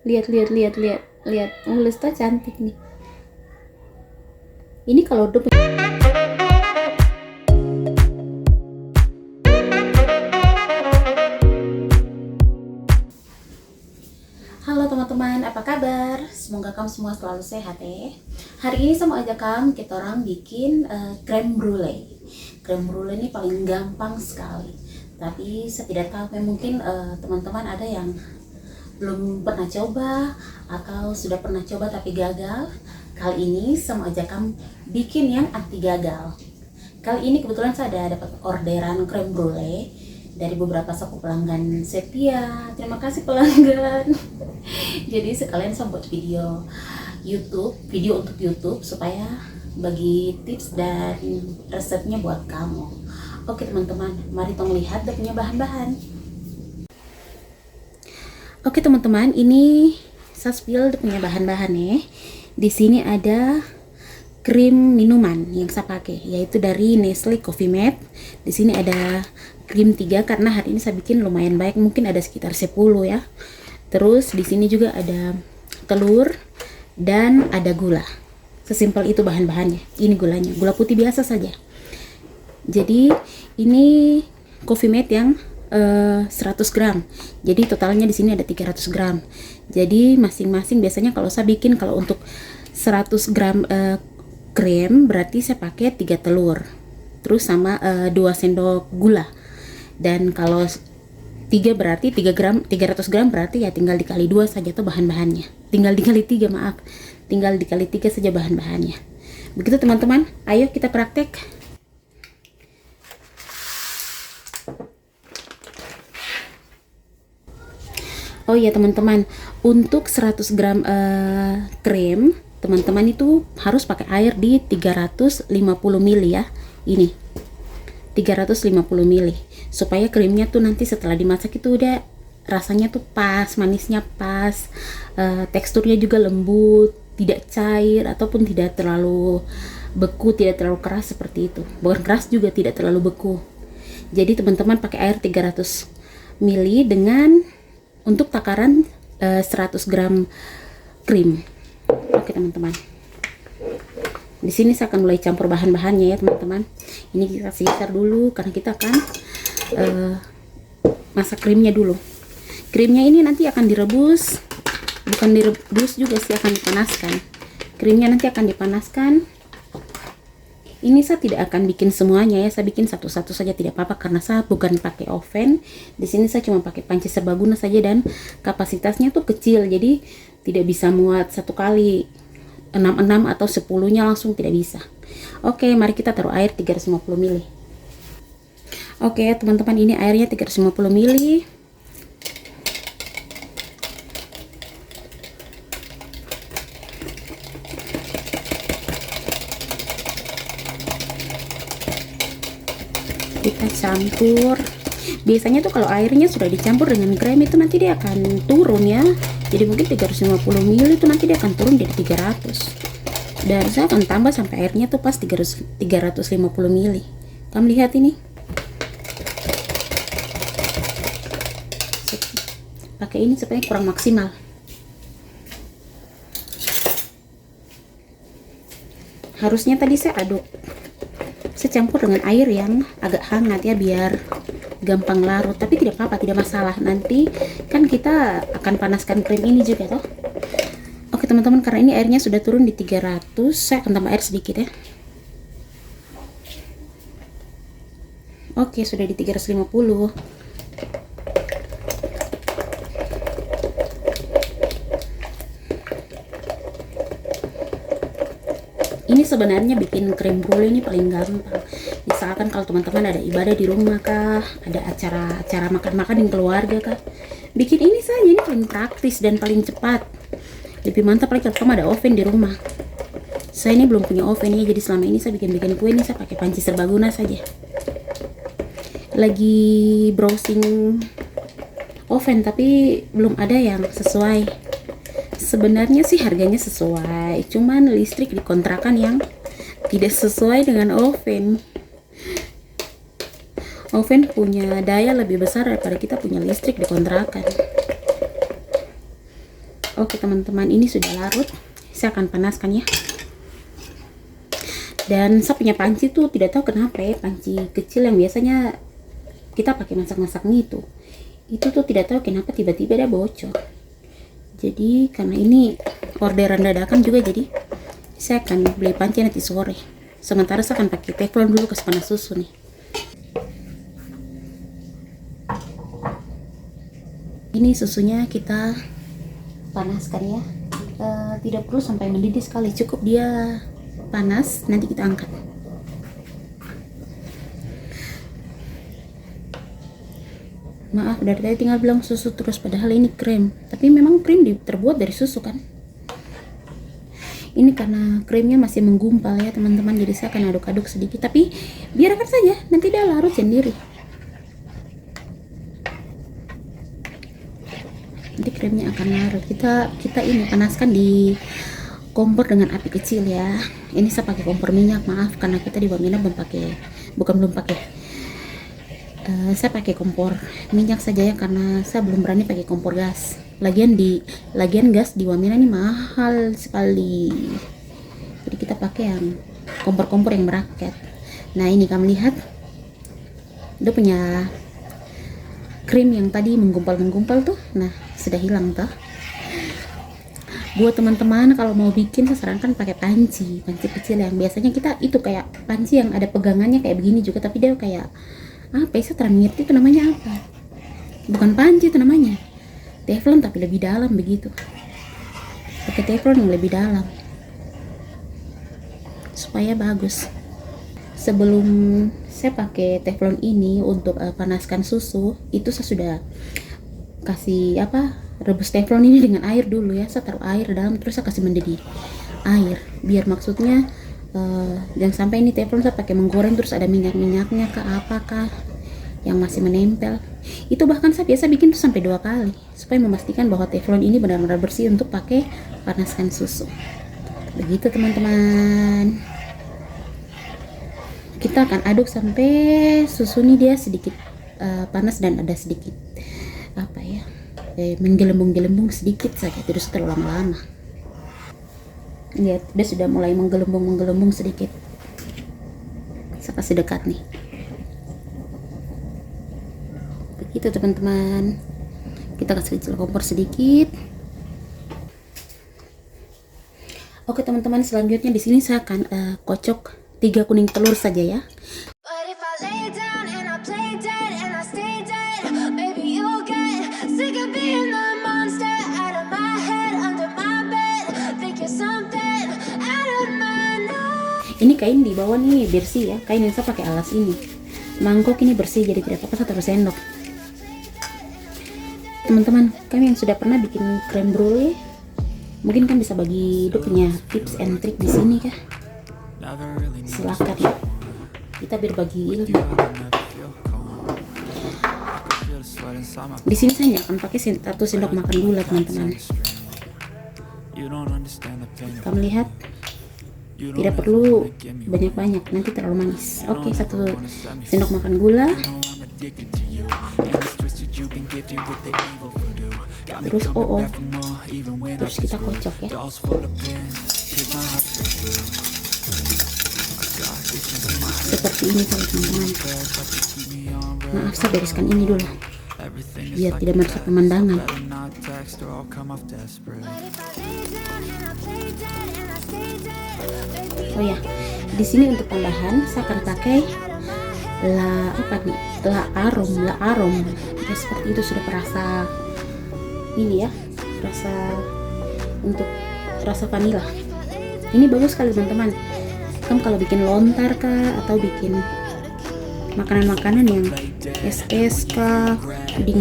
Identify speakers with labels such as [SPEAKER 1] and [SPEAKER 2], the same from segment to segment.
[SPEAKER 1] Lihat, lihat, lihat, lihat, lihat. Oh, Lesta cantik nih. Ini kalau udah Halo teman-teman, apa kabar? Semoga kamu semua selalu sehat ya. Hari ini saya mau ajak kamu kita orang bikin creme brulee. Creme brulee ini paling gampang sekali. Tapi saya tidak tahu, mungkin teman-teman ada yang belum pernah coba atau sudah pernah coba tapi gagal. Kali ini saya mau ajak kamu bikin yang anti gagal. Kali ini kebetulan saya ada dapat orderan creme brulee dari beberapa saku pelanggan setia. Terima kasih pelanggan. Jadi sekalian saya buat video untuk YouTube supaya bagi tips dan resepnya buat kamu. Oke teman-teman, mari tong lihat dia punya bahan-bahan. Oke teman-teman, ini saya spill dia punya bahan-bahan ya. Di sini ada krim minuman yang saya pakai, yaitu dari Nestle Coffee Mate. Di sini ada krim 3 karena hari ini saya bikin lumayan banyak, mungkin ada sekitar 10 ya. Terus di sini juga ada telur dan ada gula. Sesimpel itu bahan-bahannya. Ini gulanya, gula putih biasa saja. Jadi ini Coffee Mate yang 100 gram. Jadi totalnya di sini ada 300 gram. Jadi masing-masing biasanya kalau saya bikin, kalau untuk 100 gram krim berarti saya pakai 3 telur. Terus sama 2 sendok gula. Dan kalau 3 berarti 300 gram berarti ya tinggal dikali 2 saja tuh bahan-bahannya. Tinggal dikali 3, maaf. Tinggal dikali 3 saja bahan-bahannya. Begitu teman-teman, ayo kita praktek. Oh iya teman-teman, untuk 100 gram krim, teman-teman itu harus pakai air di 350 ml ya. Ini 350 ml supaya krimnya tuh nanti setelah dimasak itu udah rasanya tuh pas, manisnya pas, teksturnya juga lembut, tidak cair ataupun tidak terlalu beku, tidak terlalu keras seperti itu. Bukan keras juga tidak terlalu beku. Jadi teman-teman pakai air 300 ml dengan untuk takaran 100 gram krim. Oke teman-teman, di sini saya akan mulai campur bahan-bahannya ya teman-teman. Ini kita sisir dulu karena kita akan masak krimnya dulu. Krimnya ini nanti akan direbus, bukan direbus juga sih, akan dipanaskan. Krimnya nanti akan dipanaskan. Ini saya tidak akan bikin semuanya ya, saya bikin satu-satu saja tidak apa-apa karena saya bukan pakai oven. Di sini saya cuma pakai panci serbaguna saja dan kapasitasnya tuh kecil, jadi tidak bisa muat satu kali 6 atau 10-nya langsung, tidak bisa. Oke, mari kita taruh air 350 ml. Oke, teman-teman, ini airnya 350 ml. Kita campur. Biasanya tuh kalau airnya sudah dicampur dengan krem itu nanti dia akan turun ya. Jadi mungkin 350 ml itu nanti dia akan turun jadi 300. Dan saya akan tambah sampai airnya tuh pas 350 ml. Kamu lihat ini. Pakai ini supaya kurang maksimal. Harusnya tadi saya aduk. Saya campur dengan air yang agak hangat ya biar gampang larut, tapi tidak apa-apa, tidak masalah. Nanti kan kita akan panaskan krim ini juga toh. Oke teman-teman, karena ini airnya sudah turun di 300, saya akan tambah air sedikit ya. Oke, sudah di 350. Ini sebenarnya bikin creme brulee ini paling gampang. Misalkan kalau teman-teman ada ibadah di rumah kah, ada acara makan-makan dengan keluarga kah, bikin ini saja, ini paling praktis dan paling cepat. Lebih mantap lagi kalau kamu ada oven di rumah. Saya ini belum punya oven ya, jadi selama ini saya bikin kue ini saya pakai panci serbaguna saja. Lagi browsing oven tapi belum ada yang sesuai. Sebenarnya sih harganya sesuai, cuman listrik di kontrakan yang tidak sesuai dengan oven. Oven punya daya lebih besar daripada kita punya listrik di kontrakan. Oke teman-teman, ini sudah larut. Saya akan panaskan ya. Dan saya punya panci tuh tidak tahu kenapa ya, panci kecil yang biasanya kita pakai masak-masak gitu. Itu tuh tidak tahu kenapa tiba-tiba dia bocor. Jadi karena ini orderan dadakan juga, jadi saya akan beli panci nanti sore. Sementara saya akan pakai teflon dulu kasih panas susu nih. Ini susunya kita panaskan ya. Tidak perlu sampai mendidih sekali, cukup dia panas, nanti kita angkat. Maaf, dari tadi tinggal bilang susu terus, padahal ini krim. Tapi memang krim terbuat dari susu kan. Ini karena krimnya masih menggumpal ya teman-teman, jadi saya akan aduk-aduk sedikit. Tapi biarkan saja, nanti dia larut sendiri. Nanti krimnya akan larut. Kita ini panaskan di kompor dengan api kecil ya. Ini saya pakai kompor minyak, maaf karena kita di Wamena belum pakai, saya pakai kompor minyak saja ya, karena saya belum berani pakai kompor gas. Lagian gas di Wamena ini mahal sekali. Jadi kita pakai yang kompor-kompor yang merakyat. Nah, ini kamu lihat, dia punya krim yang tadi menggumpal tuh. Nah, sudah hilang tuh. Buat teman-teman kalau mau bikin, saya sarankan pakai panci kecil yang biasanya kita itu kayak panci yang ada pegangannya kayak begini juga, tapi dia kayak apa ya, saya terang ngerti itu namanya apa. Bukan panci itu namanya, teflon tapi lebih dalam begitu. Pakai teflon yang lebih dalam supaya bagus. Sebelum saya pakai teflon ini untuk panaskan susu, itu saya sudah kasih rebus teflon ini dengan air dulu ya. Saya taruh air dalam, terus saya kasih mendidih air, biar maksudnya jangan sampai ini teflon saya pakai menggoreng terus ada minyak-minyaknya apakah yang masih menempel. Itu bahkan saya biasa bikin tuh sampai 2 kali supaya memastikan bahwa teflon ini benar-benar bersih untuk pakai panaskan susu. Begitu teman-teman. Kita akan aduk sampai susu ini dia sedikit panas dan ada sedikit menggelembung-gelembung sedikit saja, terus terlalu lama. Lihat, dia sudah mulai menggelembung sedikit. Saya kasih dekat nih. Begitu teman-teman. Kita kasih kecil kompor sedikit. Oke teman-teman, selanjutnya di sini saya akan kocok 3 kuning telur saja ya. Ini kain di bawah nih bersih ya, kain yang saya pakai alas ini. Mangkok ini bersih, jadi tidak apa-apa saya taruh sendok. Teman-teman, kami yang sudah pernah bikin creme brulee, mungkin kan bisa bagi punya tips and trick di sini kah? Silakan ya, kita berbagi ilmu. Di sini saya akan pakai 1 sendok makan gula teman-teman. Kamu lihat, tidak perlu banyak-banyak, nanti terlalu manis. Oke, 1 sendok makan gula. Terus terus kita kocok ya. Seperti ini teman-teman. Maaf, saya bereskan ini dulu biar tidak merusak pemandangan. Oh ya, di sini untuk tambahan saya akan pakai la arom. Ya, seperti itu sudah perasa ini ya, untuk rasa vanila. Ini bagus sekali teman-teman. Kamu kalau bikin lontar kah atau bikin makanan-makanan yang es kah,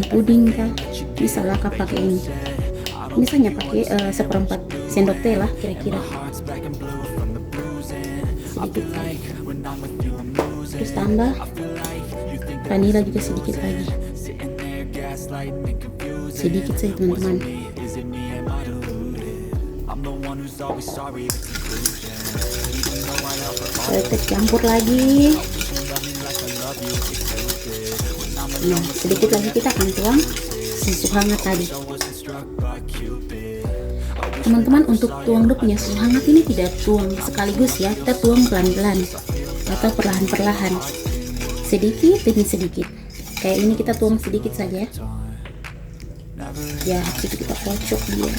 [SPEAKER 1] puding kah, bisa lah pakai ini. Misalnya pakai 1/4 sendok teh lah kira-kira. Sedikit lagi. Terus tambah vanila juga sedikit lagi. Sedikit saja teman-teman. Kita campur lagi. Nah, sedikit lagi kita akan tuang susu hangat tadi. Teman-teman, untuk tuang dupnya susu hangat ini tidak tuang sekaligus ya, kita tuang pelan-pelan atau perlahan-perlahan, sedikit demi sedikit. Kayak ini kita tuang sedikit saja ya, habis itu kita kocok dia,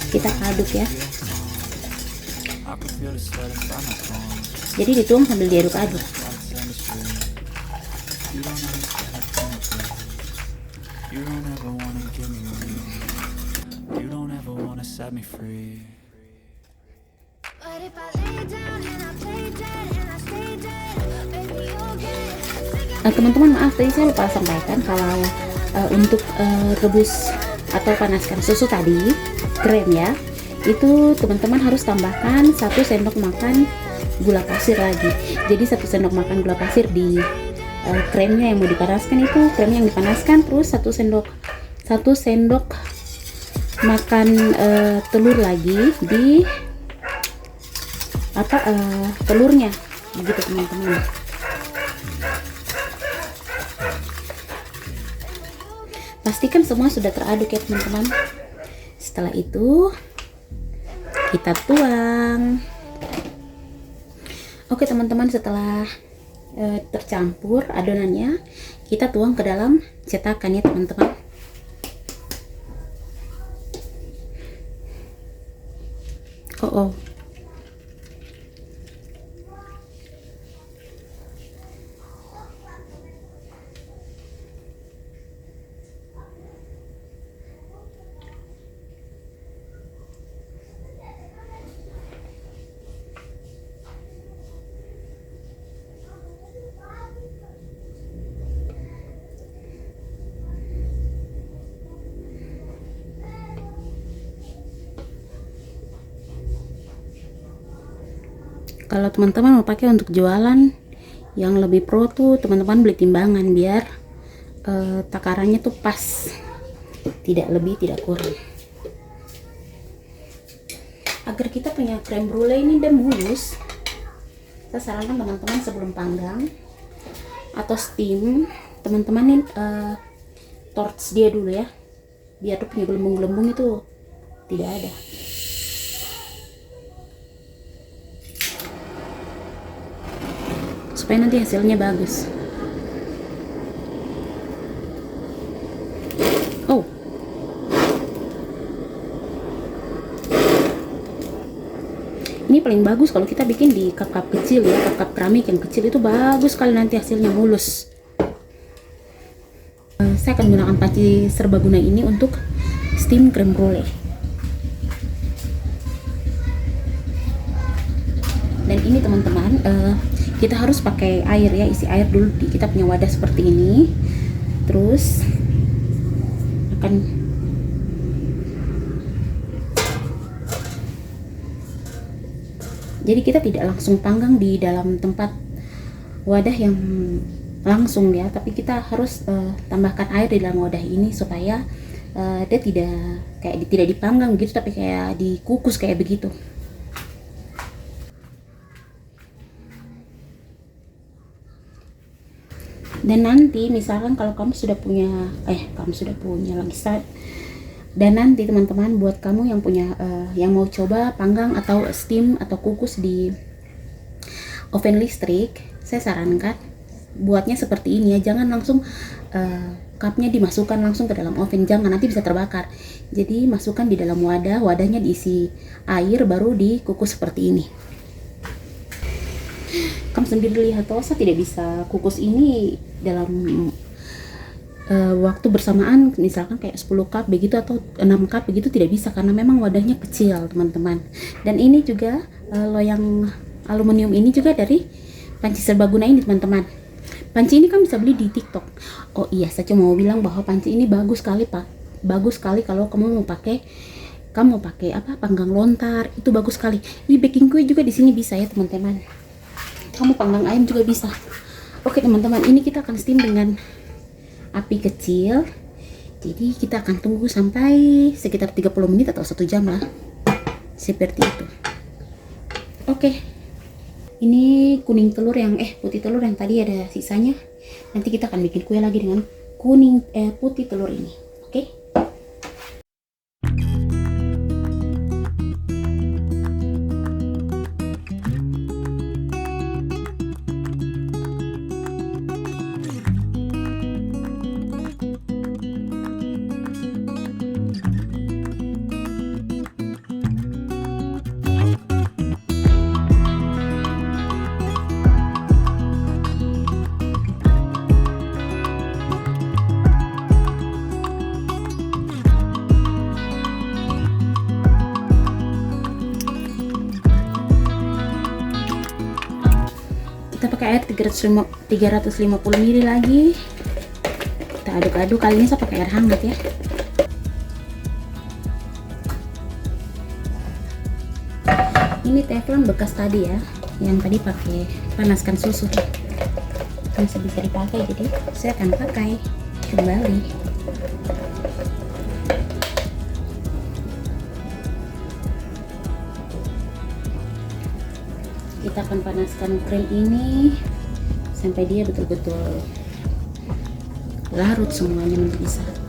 [SPEAKER 1] kita aduk ya. Jadi dituang sambil diaduk-aduk. Teman-teman, maaf tadi saya lupa sampaikan kalau untuk rebus atau panaskan susu tadi, krem ya, itu teman-teman harus tambahkan 1 sendok makan gula pasir lagi. Jadi 1 sendok makan gula pasir di kremnya yang mau dipanaskan, itu kremnya yang dipanaskan, terus 1 sendok makan telur lagi di telurnya, begitu teman-teman. Pastikan semua sudah teraduk ya teman-teman. Setelah itu kita tuang. Oke teman-teman, setelah tercampur adonannya, kita tuang ke dalam cetakan ya teman-teman. Oh. Kalau teman-teman mau pakai untuk jualan yang lebih pro tuh, teman-teman beli timbangan biar takarannya tuh pas, tidak lebih tidak kurang. Agar kita punya krem brulee ini dan mulus, saya sarankan teman-teman sebelum panggang atau steam, teman-teman torch dia dulu ya, biar tuh punya gelembung-gelembung itu tidak ada. Supaya nanti hasilnya bagus. Oh, ini paling bagus kalau kita bikin di cup-cup kecil ya, cup-cup keramik yang kecil itu bagus sekali, nanti hasilnya mulus. Saya akan gunakan panci serbaguna ini untuk steam krem brulee. Dan ini teman-teman, kita harus pakai air ya, isi air dulu di kita punya wadah seperti ini, terus akan jadi kita tidak langsung panggang di dalam tempat wadah yang langsung ya, tapi kita harus tambahkan air di dalam wadah ini supaya dia tidak dipanggang gitu, tapi kayak dikukus kayak begitu. Dan nanti misalkan kalau kamu sudah punya lagi start, dan nanti teman-teman, buat kamu yang punya yang mau coba panggang atau steam atau kukus di oven listrik, saya sarankan buatnya seperti ini ya, jangan langsung cupnya dimasukkan langsung ke dalam oven, jangan, nanti bisa terbakar. Jadi masukkan di dalam wadah, wadahnya diisi air, baru dikukus seperti ini. Kamu sendiri lihat, saya tidak bisa kukus ini dalam waktu bersamaan, misalkan kayak 10 cup begitu atau 6 cup begitu, tidak bisa karena memang wadahnya kecil teman-teman. Dan ini juga loyang aluminium ini juga dari panci serbaguna ini teman-teman. Panci ini kan bisa beli di TikTok. Oh iya, saya cuma mau bilang bahwa panci ini bagus sekali Pak, bagus sekali kalau kamu mau pakai panggang lontar, itu bagus sekali. Ini baking kue juga di sini bisa ya teman-teman. Kamu panggang ayam juga bisa. Oke teman-teman, ini kita akan steam dengan api kecil. Jadi kita akan tunggu sampai sekitar 30 menit atau 1 jam lah, seperti itu. Oke, ini kuning telur yang putih telur yang tadi ada sisanya. Nanti kita akan bikin kue lagi dengan putih telur ini. Oke. pakai air 350 ml lagi. Kita aduk-aduk. Kali ini saya pakai air hangat ya. Ini teflon bekas tadi ya, yang tadi pakai panaskan susu tuh. Masih bisa dipakai, jadi saya akan pakai kembali. Kita akan panaskan krim ini sampai dia betul-betul larut semuanya menjadi satu.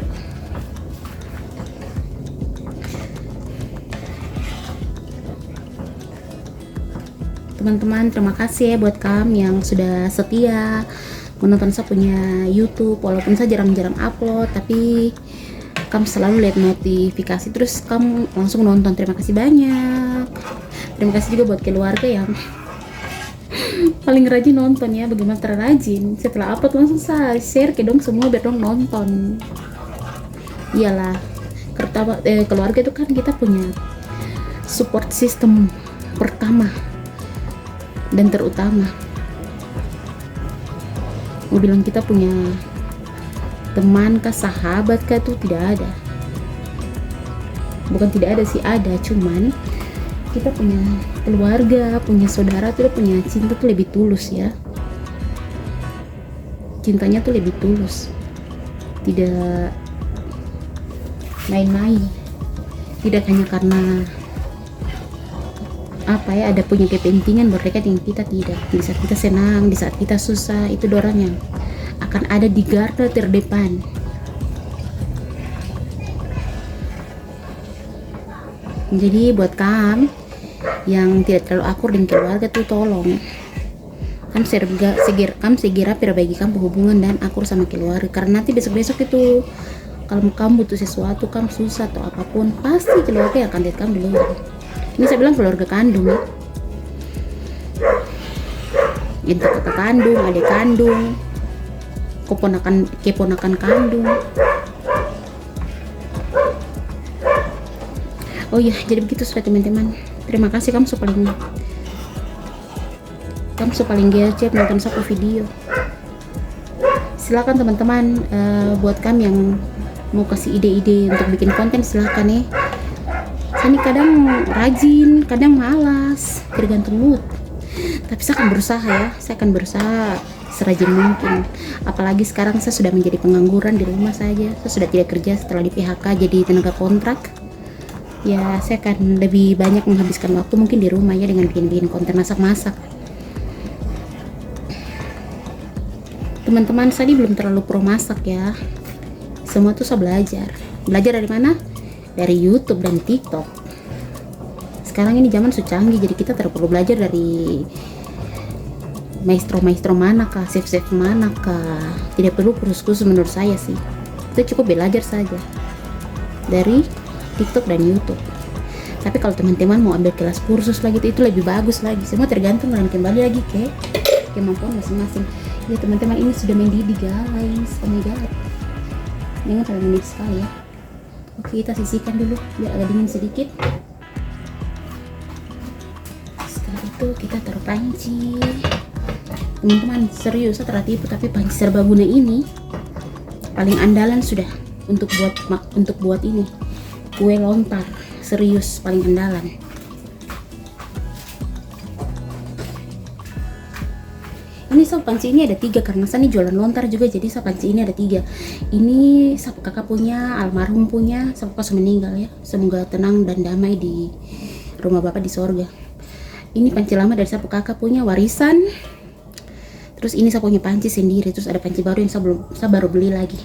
[SPEAKER 1] Teman-teman, terima kasih ya buat kamu yang sudah setia menonton saya punya YouTube. Walaupun saya jarang-jarang upload, tapi kamu selalu lihat notifikasi terus kamu langsung nonton. Terima kasih banyak. Terima kasih juga buat keluarga yang paling rajin nonton ya. Bagaimana terrajin, setelah upload langsung saya share ke dong semua biar dong nonton. Iyalah, keluarga itu kan kita punya support system pertama dan terutama. Mau bilang kita punya teman kah, sahabat kah, itu tidak ada. Bukan tidak ada sih, ada, cuman kita punya keluarga, punya saudara tuh punya cinta tuh lebih tulus ya. Cintanya tuh lebih tulus, tidak main-main, tidak hanya karena apa ya, ada punya kepentingan mereka dengan kita. Tidak, di saat kita senang, di saat kita susah, itu dorang yang akan ada di garda terdepan. Jadi buat kamu yang tidak terlalu akur dengan keluarga tuh tolong kamu segera perbaiki kamu hubungan dan akur sama keluarga, karena nanti besok-besok itu kalau kamu butuh sesuatu, kamu susah atau apapun, pasti keluarga yang akan lihat kamu dulu. Ini saya bilang keluarga kandung ya, entah kakak kandung, adik kandung, keponakan kandung. Oh iya, jadi begitu sudah teman-teman. Terima kasih kamu paling gadget nonton satu video. Silakan teman-teman, buat kamu yang mau kasih ide-ide untuk bikin konten, silakan ya. Saya ini kadang rajin, kadang malas, tergantung mood. Tapi saya akan berusaha ya, saya akan berusaha serajin mungkin. Apalagi sekarang saya sudah menjadi pengangguran di rumah saja. Saya sudah tidak kerja setelah di PHK jadi tenaga kontrak. Ya, saya akan lebih banyak menghabiskan waktu mungkin di rumah ya dengan bikin-bikin konten masak-masak. Teman-teman, saya belum terlalu pro masak ya. Semua tuh saya belajar. Belajar dari mana? Dari YouTube dan TikTok. Sekarang ini zaman sudah canggih, jadi kita tidak perlu belajar dari maestro manakah, chef manakah. Tidak perlu kursus-kursus menurut saya sih. Kita cukup belajar saja dari TikTok dan YouTube. Tapi kalau teman-teman mau ambil kelas kursus lagi itu lebih bagus lagi. Semua tergantung dan kembali lagi ke kemampuan masing-masing. Ya teman-teman, ini sudah mendidih guys. Oh my god, jangan terlalu mendidih sekali ya. Oke, kita sisihkan dulu biar agak dingin sedikit. Setelah itu kita taruh panci. Teman-teman, serius saya tertipu, tapi panci serbaguna ini paling andalan sudah untuk buat ini kue lontar. Serius paling andalan. Ini sop panci ini ada 3 karena saya ini jualan lontar juga, jadi sop panci ini ada 3. Ini sop kakak punya, almarhum punya, sop pas meninggal ya. Semoga tenang dan damai di rumah bapak di sorga. Ini panci lama dari sapu kakak punya, warisan. Terus ini saya punya panci sendiri. Terus ada panci baru yang saya baru beli lagi.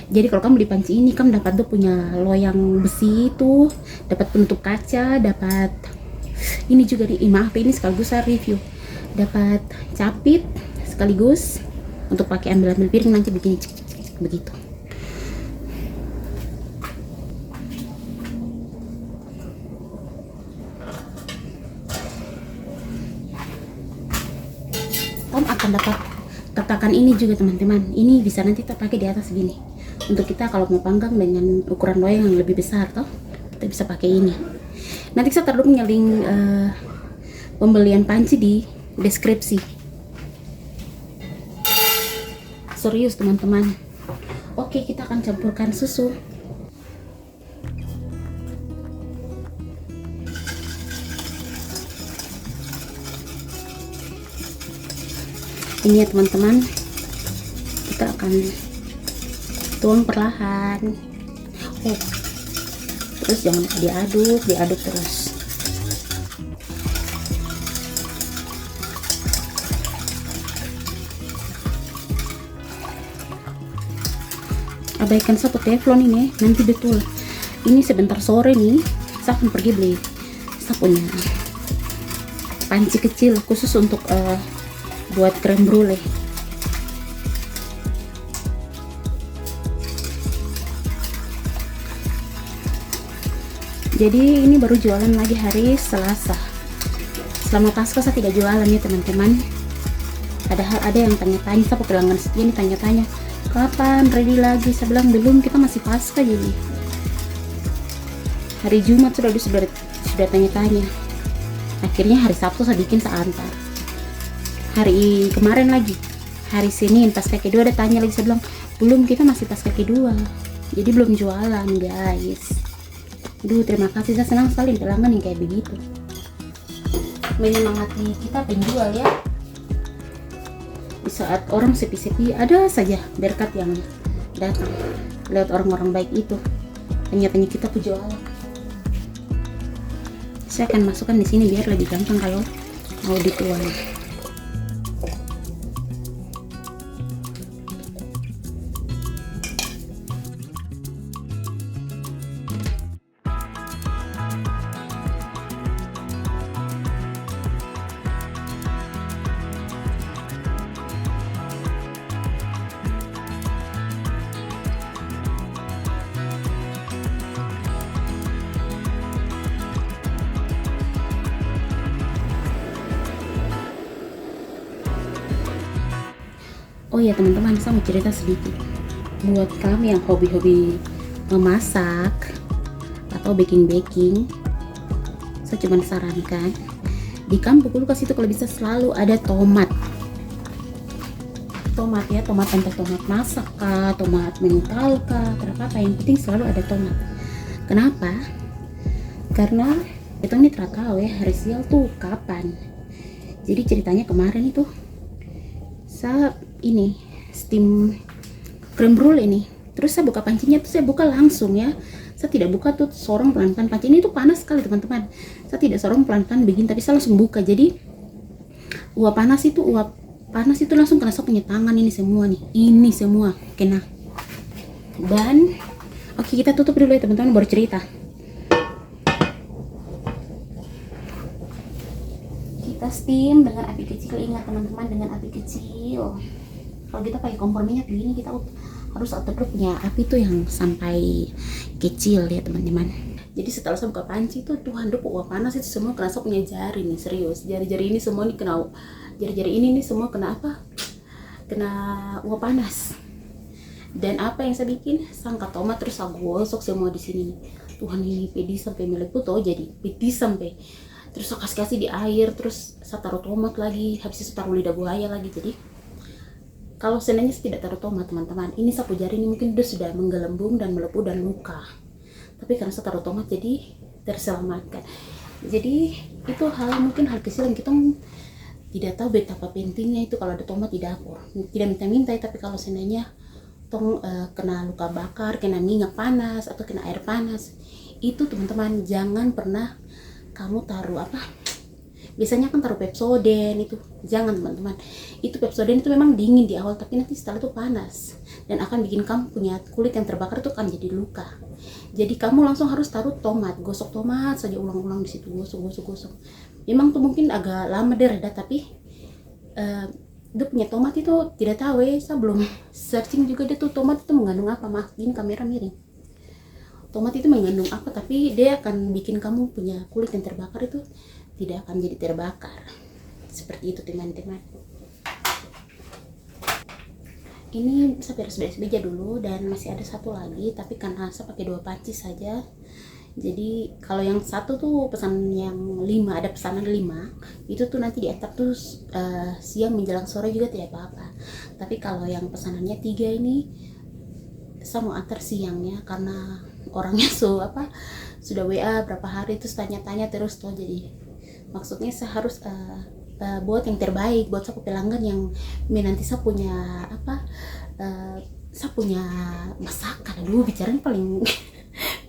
[SPEAKER 1] Jadi kalau kamu beli panci ini, kamu dapat tuh punya loyang besi itu, dapat penutup kaca, dapat ini juga nih. Maaf ini sekaligus saya review. Dapat capit sekaligus untuk pakai ambil piring nanti begini begitu. Kamu akan dapat tatakan ini juga teman-teman. Ini bisa nanti kita pakai di atas gini. Untuk kita kalau mau panggang dengan ukuran loyang yang lebih besar toh, kita bisa pakai ini. Nanti saya taruh punya link pembelian panci di deskripsi. serius teman-teman. Oke, kita akan campurkan susu. Ini ya teman-teman, kita akan tuang perlahan. Terus jangan diaduk terus. Abaikan sapu teflon ini, nanti betul. Ini sebentar sore nih, saya akan pergi beli sapunya. Panci kecil khusus untuk buat krem brulee. Jadi ini baru jualan lagi hari Selasa. Selama pasca saya tidak jualan ya teman-teman. Padahal ada yang tanya-tanya, saya pelanggan setia nih tanya-tanya, kapan ready lagi? Saya bilang belum, kita masih pasca. Jadi hari Jumat sudah tanya-tanya. Akhirnya hari Sabtu saya bikin, saya antar. Hari kemarin lagi, hari Senin pasca kedua ada tanya lagi, saya bilang belum, kita masih pasca kedua. Jadi belum jualan guys. Aduh, terima kasih, saya senang sekali pelanggan yang kayak begitu, menyemangati kita penjual ya. Di saat orang sepi-sepi, ada saja berkat yang datang lewat orang-orang baik itu, tanya-tanya kita penjualan. Saya akan masukkan di sini biar lebih gampang kalau mau dituang. Oh ya teman-teman, saya mau cerita sedikit. Buat kami yang hobi-hobi memasak atau baking-baking, saya cuma sarankan, di kampung kulkas itu kalau bisa selalu ada tomat ya, tomat entah tomat masak kah, tomat mental kah, apa yang penting selalu ada tomat. Kenapa? Karena itu ini tahu ya hari sial tuh kapan. Jadi ceritanya kemarin itu saya ini steam krem brulee ini, terus saya buka pancinya tuh, saya buka langsung ya, saya tidak buka tuh sorong pelan-pelan. Panci ini tuh panas sekali teman-teman, saya tidak sorong pelan-pelan begini, tapi saya langsung buka. Jadi uap panas itu langsung kena saya punya tangan ini semua nih, ini semua kena. Dan oke, kita tutup dulu ya teman-teman, baru cerita. Kita steam dengan api kecil, ingat teman-teman, dengan api kecil. Kalau kita pakai kompor minyak begini, kita harus punya api tuh yang sampai kecil ya teman-teman. Jadi setelah saya buka panci tuh, Tuhan, uap panas itu semua kena saya punya jari nih, serius. Jari-jari ini semua nih kena, jari-jari ini nih semua kena apa? Kena uap panas. Dan apa yang saya bikin? Sangka tomat, terus saya gosok semua di sini nih. Tuhan, ini pedis sampai melepuh tuh, jadi pedis sampai. Terus saya kasih di air, terus saya taruh tomat lagi, habis itu taruh lidah buaya lagi. Jadi kalau seandainya saya tidak taruh tomat teman-teman, ini sapu jari ini mungkin sudah menggelembung dan melepuh dan luka. Tapi karena saya taruh tomat jadi terselamatkan. Jadi itu mungkin hal kecil yang kita tidak tahu betapa pentingnya itu kalau ada tomat di dapur. Tidak minta-minta ya, tapi kalau seandainya kena luka bakar, kena minyak panas atau kena air panas, itu teman-teman jangan pernah kamu taruh biasanya kan taruh Pepsodent, itu jangan teman-teman. Itu Pepsodent itu memang dingin di awal, tapi nanti setelah itu panas dan akan bikin kamu punya kulit yang terbakar itu akan jadi luka. Jadi kamu langsung harus taruh tomat, gosok tomat saja ulang-ulang di situ, gosok. Memang tuh mungkin agak lama deh reda, tapi dia punya tomat itu tidak tahu ya, saya belum searching juga dia tuh tomat itu mengandung apa. Maaf, ini kamera miring. Tomat itu mengandung apa, tapi dia akan bikin kamu punya kulit yang terbakar itu tidak akan jadi terbakar. Seperti itu teman-teman. Ini saya beres-beres meja dulu, dan masih ada satu lagi, tapi karena saya pakai 2 panci saja, Jadi kalau yang satu tuh pesanan yang 5, ada pesanan 5 itu tuh nanti diantar tuh siang menjelang sore juga tidak apa-apa. Tapi kalau yang pesanannya 3 ini saya mau antar siangnya karena orangnya sudah WA berapa hari terus tanya-tanya terus tuh. Jadi maksudnya saya harus buat yang terbaik buat saya pelanggan yang nanti saya punya saya punya masakan. Aduh, bicaranya paling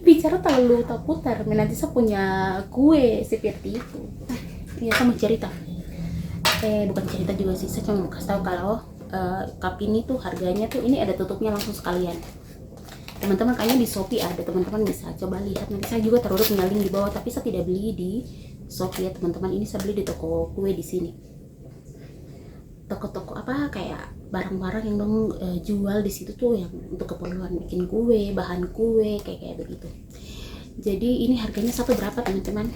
[SPEAKER 1] bicara terlalu tak putar. Nanti saya punya kue seperti itu. Ya, saya mau cerita. Bukan cerita juga sih, saya cuma mau kasih tahu kalau cup ini tuh harganya tuh ini ada tutupnya langsung sekalian. Teman-teman kayaknya di Shopee ada, teman-teman bisa coba lihat. Nanti saya juga taruh punya link di bawah, tapi saya tidak beli di Shopee ya teman-teman. Ini saya beli di toko kue di sini. Toko-toko kayak barang-barang yang dong jual di situ tuh yang untuk keperluan bikin kue, bahan kue kayak begitu. Jadi ini harganya satu berapa teman-teman?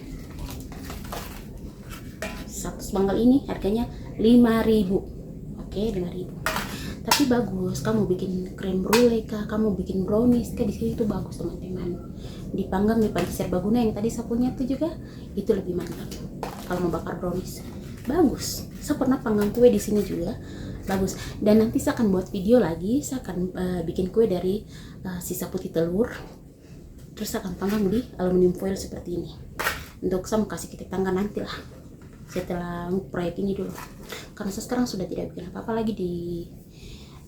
[SPEAKER 1] Satu spanggal ini harganya 5.000. Oke, 5.000. Tapi bagus, kamu bikin krem brulee kah, kamu bikin brownies kah, di sini tuh bagus teman-teman. Dipanggang di panci serbaguna yang tadi saya punya tuh juga itu lebih mantap. Kalau mau bakar brownies bagus. Saya pernah panggang kue di sini juga bagus. Dan nanti saya akan buat video lagi. Saya akan bikin kue dari sisa putih telur. Terus saya akan panggang di aluminium foil seperti ini. Untuk saya mau kasih titik tangga nanti lah. Setelah proyek ini dulu. Karena saya sekarang sudah tidak bikin apa-apa lagi di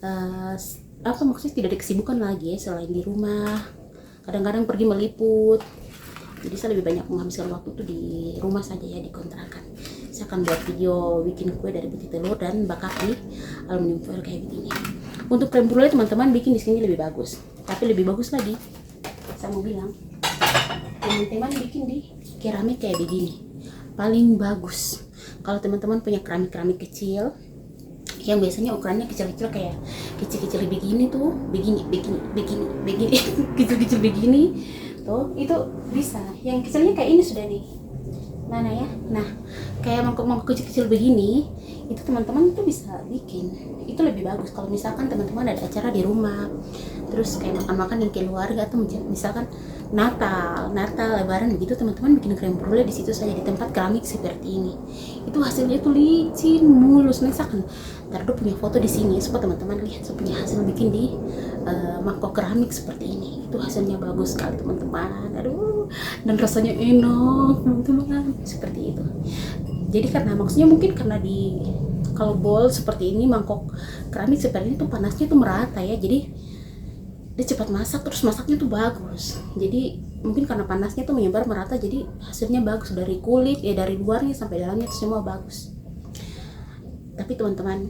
[SPEAKER 1] maksudnya tidak ada kesibukan lagi ya selain di rumah. Kadang-kadang pergi meliput. Jadi saya lebih banyak menghabiskan waktu tuh di rumah saja ya, di kontrakan. Saya akan buat video bikin kue dari putih telur dan bakar di aluminium foil kayak begini. Untuk krem brulee teman-teman bikin di sini lebih bagus. Tapi lebih bagus lagi, saya mau bilang, teman-teman bikin di keramik kayak begini. Paling bagus. Kalau teman-teman punya keramik-keramik kecil, yang biasanya ukurannya kecil-kecil kayak kecil-kecil begini tuh, begini, kecil-kecil begini. Tuh, itu bisa. Yang kecilnya kayak ini sudah nih. Nah ya. Nah, kayak mangkok kecil-kecil begini, itu teman-teman tuh bisa bikin. Itu lebih bagus kalau misalkan teman-teman ada acara di rumah. Terus kayak makan-makan yang keluarga atau misalkan Natal, Lebaran begitu, teman-teman bikin krem brulee di situ saja di tempat keramik seperti ini. Itu hasilnya tuh licin, mulus. Misalkan taruh punya foto di sini supaya teman-teman lihat saya punya hasil bikin di mangkok keramik seperti ini. Itu hasilnya bagus sekali teman-teman. Aduh, dan rasanya enak teman-teman seperti itu. Jadi maksudnya mungkin karena kalau bowl seperti ini, mangkok keramik seperti ini tuh panasnya tuh merata ya. Jadi dia cepat masak, terus masaknya tuh bagus. Jadi mungkin karena panasnya tuh menyebar merata, jadi hasilnya bagus dari kulit ya, dari luarnya sampai dalamnya tuh semua bagus. Tapi teman-teman,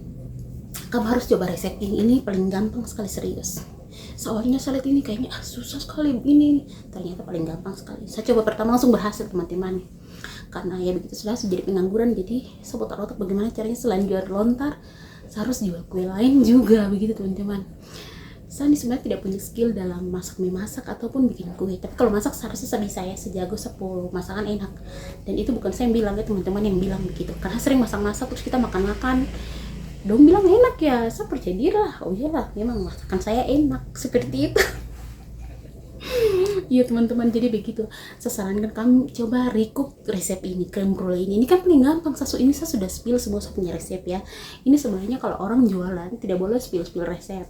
[SPEAKER 1] kamu harus coba resep ini paling gampang sekali, serius. Soalnya saya lihat ini kayaknya susah sekali ini, ternyata paling gampang sekali. Saya coba pertama langsung berhasil teman-teman. Karena ya begitu sudah jadi pengangguran, jadi saya otak-otak bagaimana caranya selain jual lontar, saya harus jual kue lain juga begitu teman-teman. Saya ini sebenarnya tidak punya skill dalam memasak ataupun bikin kue. Tapi kalau masak seharusnya saya bisa ya, sejago 10 masakan enak. Dan itu bukan saya yang bilang ya, teman-teman yang bilang begitu. Karena sering masak-masak terus kita makan-makan, dong bilang enak ya, saya percaya diri lah. Oh iyalah, memang masakan saya enak seperti itu. Iya teman-teman, jadi begitu. Saya sarankan kamu coba recook resep ini, krem brulee ini. Ini kan paling gampang. Ini saya sudah spill semua, saya punya resep ya. Ini sebenarnya kalau orang jualan tidak boleh spill resep.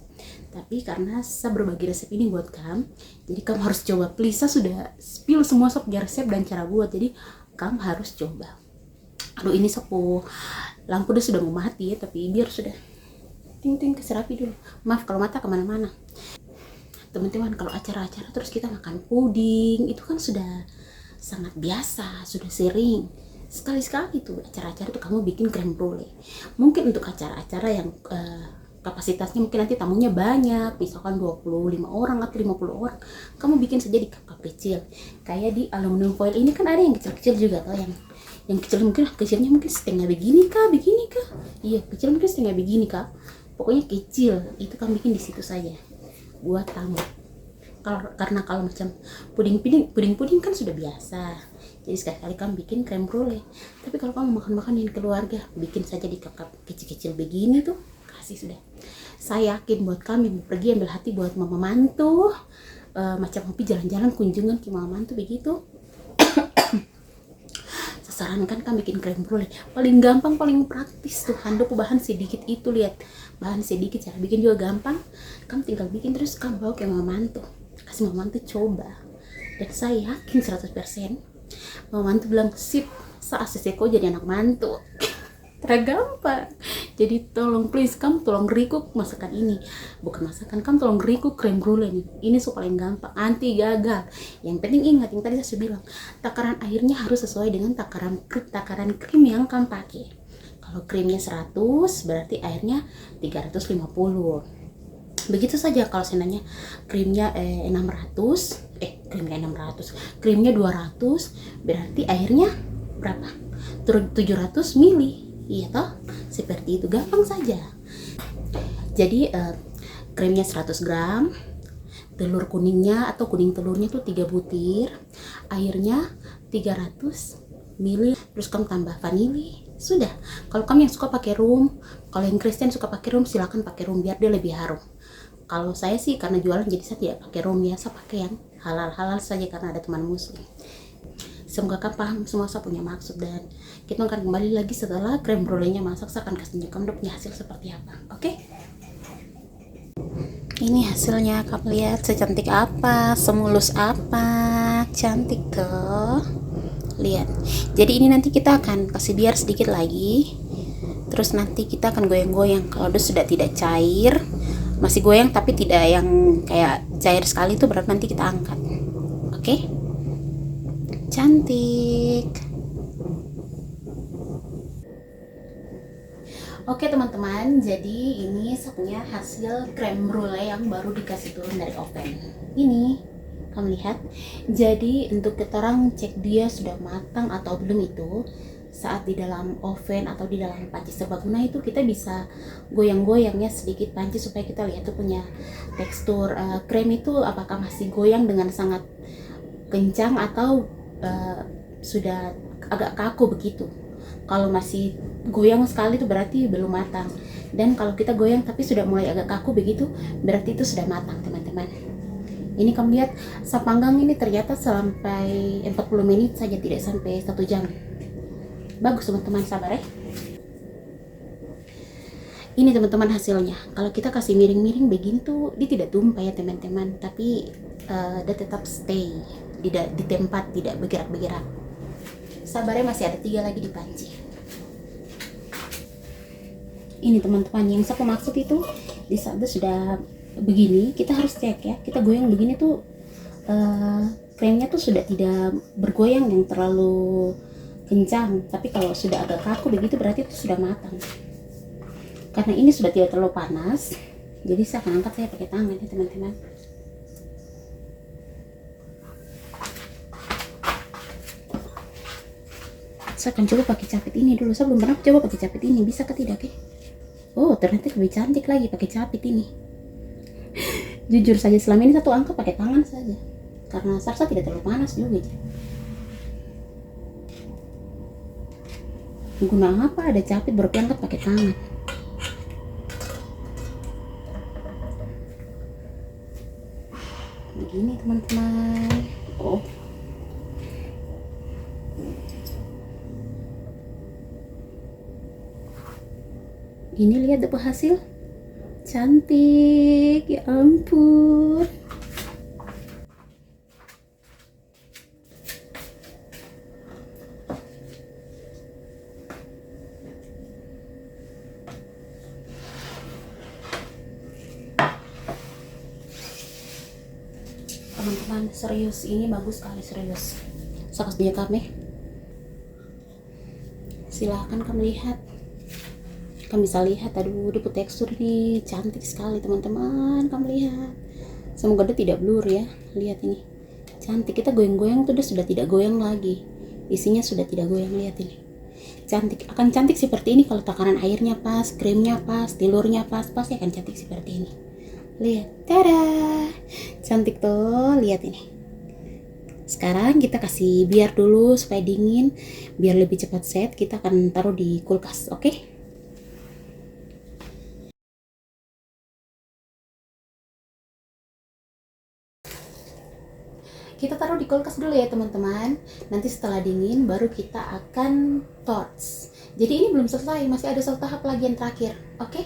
[SPEAKER 1] Tapi karena saya berbagi resep ini buat kamu, jadi kamu harus coba. Please, saya sudah spill semua, saya punya resep dan cara buat. Jadi kamu harus coba. Aduh, ini lampu dia sudah mau mati ya, tapi biar sudah ting kasih rapi dulu. Maaf kalau mata kemana-mana. Teman-teman, kalau acara-acara terus kita makan puding, itu kan sudah sangat biasa, sudah sering. Sekali-sekali tuh acara-acara tuh kamu bikin krem brulee. Mungkin untuk acara-acara yang kapasitasnya mungkin nanti tamunya banyak, misalkan 25 orang atau 50 orang, kamu bikin saja di cup kecil. Kayak di aluminium foil ini kan ada yang kecil-kecil juga tuh, yang kecil kecilnya mungkin setengah begini kah? Iya, kecil mungkin setengah begini kah? Pokoknya kecil, itu kamu bikin di situ saja buat tamu. Karena kalau macam puding kan sudah biasa, jadi sekali-kali kamu bikin krem brulee. Tapi kalau kamu makan-makan dengan keluarga, bikin saja di cup kecil-kecil begini tuh, kasih sudah. Saya yakin buat kami pergi ambil hati buat mama mantu macam hobi jalan-jalan kunjungan ke mama mantu begitu. Sarankan kan bikin krem brulee paling gampang, paling praktis tuh. Handuk bahan sedikit itu, lihat bahan sedikit, cara bikin juga gampang. Kamu tinggal bikin terus kamu bawa ke mama mantu, kasih mama mantu coba, dan saya yakin 100% mama mantu bilang sip, saat kok jadi anak mantu. Tergampang. Jadi tolong please kamu tolong recook masakan ini, bukan masakan, kamu tolong recook krem brulee ini so paling gampang, anti gagal. Yang penting ingat yang tadi saya bilang, takaran airnya harus sesuai dengan takaran krim yang kamu pakai. Kalau krimnya 100 berarti airnya 350. Begitu saja. Kalau seandainya krimnya 600, krimnya 200 berarti airnya berapa? 700 mili. Iya toh, seperti itu, gampang saja. Jadi krimnya 100 gram, telur kuningnya atau kuning telurnya tuh 3 butir, airnya 300 ml, terus kamu tambah vanili, sudah. Kalau kamu yang suka pakai rum, kalau yang Kristen suka pakai rum, silakan pakai rum biar dia lebih harum. Kalau saya sih karena jualan jadi saya tidak pakai rum ya, saya pakai yang halal saja karena ada teman muslim. Semoga kamu paham semua saya punya maksud, dan kita akan kembali lagi setelah krem brulee-nya masak. Saya akan kasih kamu punya hasil seperti apa. Oke? Ini hasilnya, kamu lihat secantik apa, semulus apa, cantik tuh. Lihat. Jadi ini nanti kita akan kasih biar sedikit lagi. Terus nanti kita akan goyang-goyang. Kalau sudah tidak cair, masih goyang tapi tidak yang kayak cair sekali, itu berarti nanti kita angkat. Oke? Cantik. Oke teman-teman, jadi ini saya punya hasil krem brulee yang baru dikasih turun dari oven. Ini kamu lihat. Jadi untuk kita orang cek dia sudah matang atau belum itu saat di dalam oven atau di dalam panci serbaguna itu kita bisa goyang-goyangnya sedikit panci supaya kita lihat tuh punya tekstur krem itu apakah masih goyang dengan sangat kencang atau sudah agak kaku begitu. Kalau masih goyang sekali itu berarti belum matang, dan kalau kita goyang tapi sudah mulai agak kaku begitu berarti itu sudah matang teman-teman. Ini kamu lihat saya panggang ini ternyata sampai 40 menit saja, tidak sampai 1 jam. Bagus teman-teman, sabar ya. Ini teman-teman hasilnya. Kalau kita kasih miring-miring begini tuh dia tidak tumpah ya teman-teman, tapi dia tetap stay di tempat, tidak bergerak-bergerak. Sabarnya, masih ada 3 lagi di panci. Ini teman-teman yang saya maksud itu, di saat sudah begini kita harus cek ya, kita goyang begini tuh kremnya tuh sudah tidak bergoyang yang terlalu kencang, tapi kalau sudah agak kaku begitu berarti itu sudah matang. Karena ini sudah tidak terlalu panas, jadi saya akan angkat, saya pakai tangan ya teman-teman. Saya akan coba pakai capit ini dulu. Saya belum pernah coba pakai capit ini, bisa ke tidak ya? Oh, ternyata lebih cantik lagi pakai capit ini. Jujur saja selama ini satu angkat pakai tangan saja, karena sarsa tidak terlalu panas juga. Guna apa ada capit baru angkat pakai tangan? Begini teman-teman. Oh, ini lihat apa hasil, cantik ya ampun. Teman-teman serius, ini bagus sekali, serius. Sakas dia kami, silahkan kamu lihat. Kamu bisa lihat, aduh dia tekstur ini cantik sekali teman-teman, kamu lihat. Semoga dia tidak blur ya, lihat ini cantik. Kita goyang-goyang tuh dia sudah tidak goyang lagi, isinya sudah tidak goyang, lihat ini cantik. Akan cantik seperti ini kalau takaran airnya pas, krimnya pas, telurnya pas, pasti akan cantik seperti ini. Lihat, tada, cantik tuh, lihat ini. Sekarang kita kasih biar dulu supaya dingin, biar lebih cepat set. Kita akan taruh di kulkas, oke? kulkas dulu ya teman-teman. Nanti setelah dingin baru kita akan torch. Jadi ini belum selesai, masih ada satu tahap lagi yang terakhir. Oke?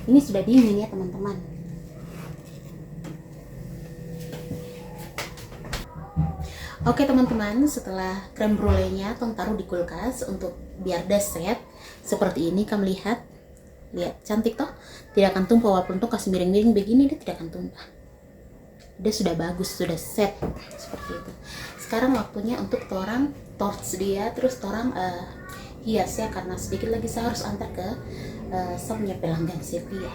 [SPEAKER 1] Ini sudah dingin ya teman-teman. Oke teman-teman, setelah creme brulee-nya tong taruh di kulkas untuk biar dia set seperti ini. Kamu lihat cantik toh, tidak akan tumpah walaupun tuh kasih miring-miring begini, dia tidak akan tumpah. Dia sudah bagus, sudah set seperti itu. Sekarang waktunya untuk torang torch dia, terus torang hias ya, karena sedikit lagi saya harus antar ke saya punya pelanggan Sylvia.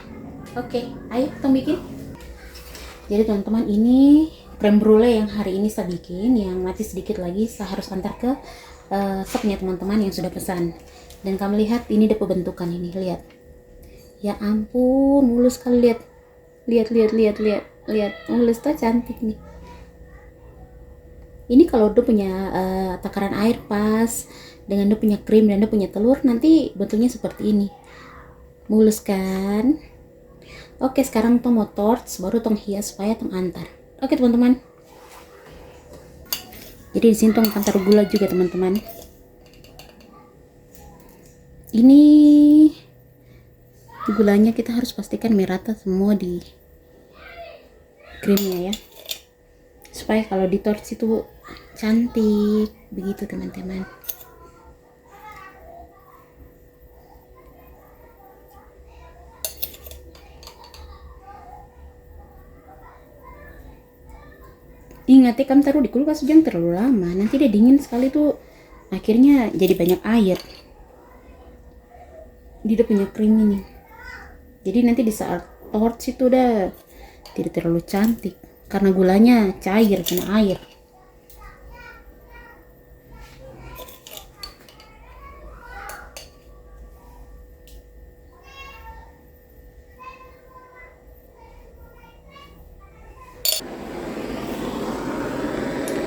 [SPEAKER 1] Oke, ayo kita bikin. Jadi teman-teman, ini creme brulee yang hari ini saya bikin, yang mati sedikit lagi saya harus antar ke saya punya teman-teman yang sudah pesan. Dan kamu lihat ini dia bentukan ini, lihat. Ya ampun, mulus sekali, lihat, mulus tuh cantik nih. Ini kalau dia punya takaran air pas dengan dia punya krim dan dia punya telur, nanti bentuknya seperti ini, mulus kan. Oke, sekarang tong mau torch, baru tong hias supaya tong antar. Oke teman-teman, jadi di sini tong akan taruh gula juga teman-teman. Ini gulanya kita harus pastikan merata semua di krimnya ya, supaya kalau di torch itu cantik begitu teman-teman. Ingat ya, kamu taruh di kulkas jangan terlalu lama, nanti dia dingin sekali tuh akhirnya jadi banyak air di dia punya krim ini. Jadi nanti di saat torch itu udah tidak terlalu cantik karena gulanya cair kena air.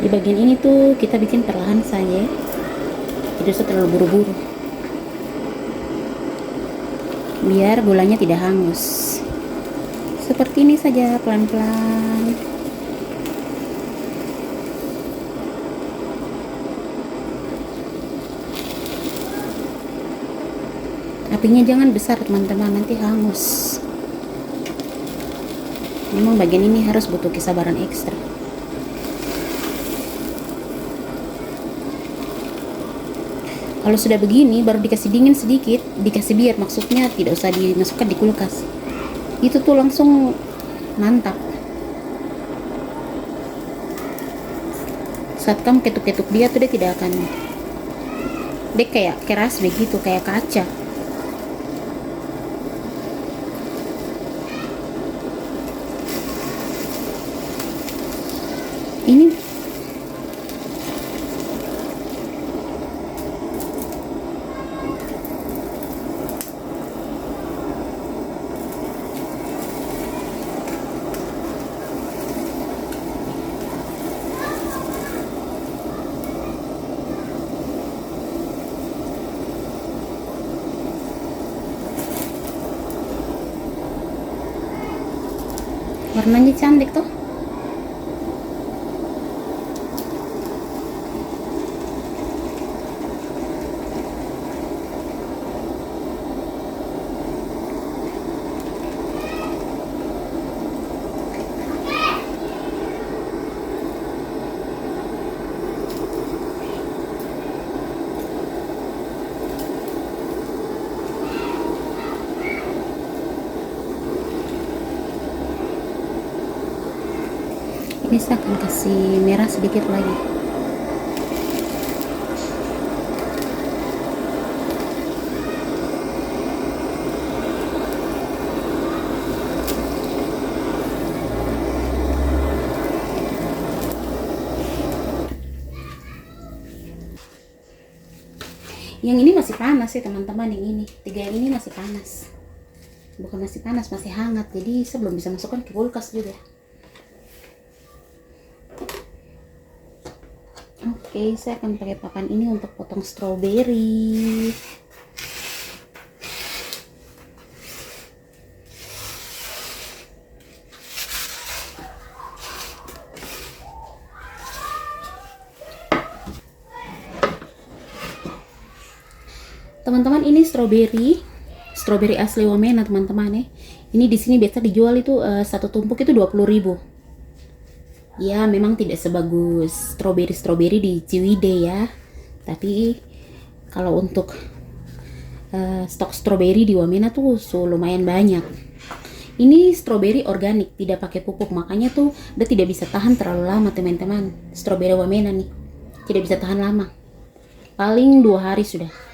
[SPEAKER 1] Di bagian ini tuh kita bikin perlahan saja, tidak usah terlalu buru-buru, biar gulanya tidak hangus. Seperti ini saja, pelan-pelan. Apinya jangan besar teman-teman, nanti hangus. Memang bagian ini harus butuh kesabaran ekstra. Kalau sudah begini baru dikasih dingin sedikit, dikasih biar, maksudnya tidak usah dimasukkan di kulkas. Itu tuh langsung mantap. Saat kamu ketuk-ketuk dia tuh dia tidak akan, dia kayak keras begitu, kayak kaca. Ini warnanya cantik tuh. Ini saya akan kasih merah sedikit lagi. Yang ini masih panas ya teman-teman, yang ini, tiga yang ini masih panas. Bukan masih panas, masih hangat. Jadi saya belum bisa masukkan ke kulkas juga. Oke, saya akan pakai papan ini untuk potong stroberi. Teman-teman, ini strawberry asli Wamena teman-teman ya. Ini di sini biasa dijual itu satu tumpuk itu 20.000. Ya, memang tidak sebagus strawberry di Ciwidey ya. Tapi kalau untuk stok strawberry di Wamena tuh lumayan banyak. Ini strawberry organik, tidak pakai pupuk, makanya tuh dia tidak bisa tahan terlalu lama teman-teman. Strawberry Wamena nih tidak bisa tahan lama, paling 2 hari sudah.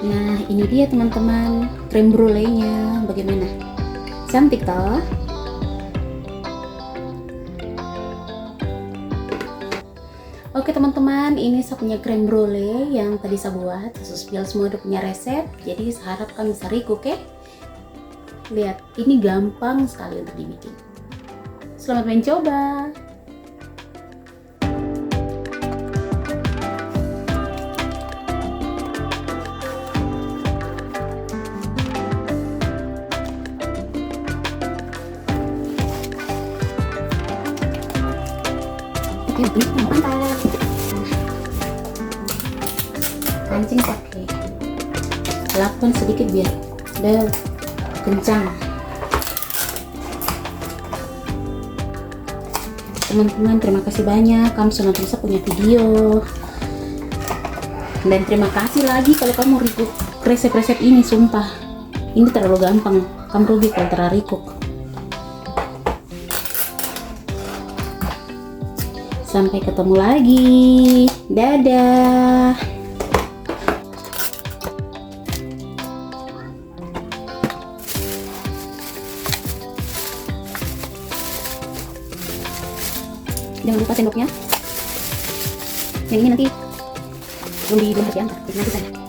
[SPEAKER 1] Nah, ini dia teman-teman, creme brulee-nya. Bagaimana? Cantik toh? Oke teman-teman, ini saya punya creme brulee yang tadi saya buat. Saya spill semua udah punya resep, jadi saya harap kalian bisa recook ya. Lihat, ini gampang sekali untuk dibikin. Selamat mencoba. Oke, ini mantap. Pancing pakai lakukan sedikit biar kencang. Teman-teman, terima kasih banyak kamu sudah nonton saya punya video, dan terima kasih lagi kalau kamu recook resep-resep ini. Sumpah, ini terlalu gampang, kamu rugi kalau terlalu recook. Sampai ketemu lagi. Dadah. Jangan lupa sendoknya. Yang ini nanti belum dibungkus ya, nanti saya.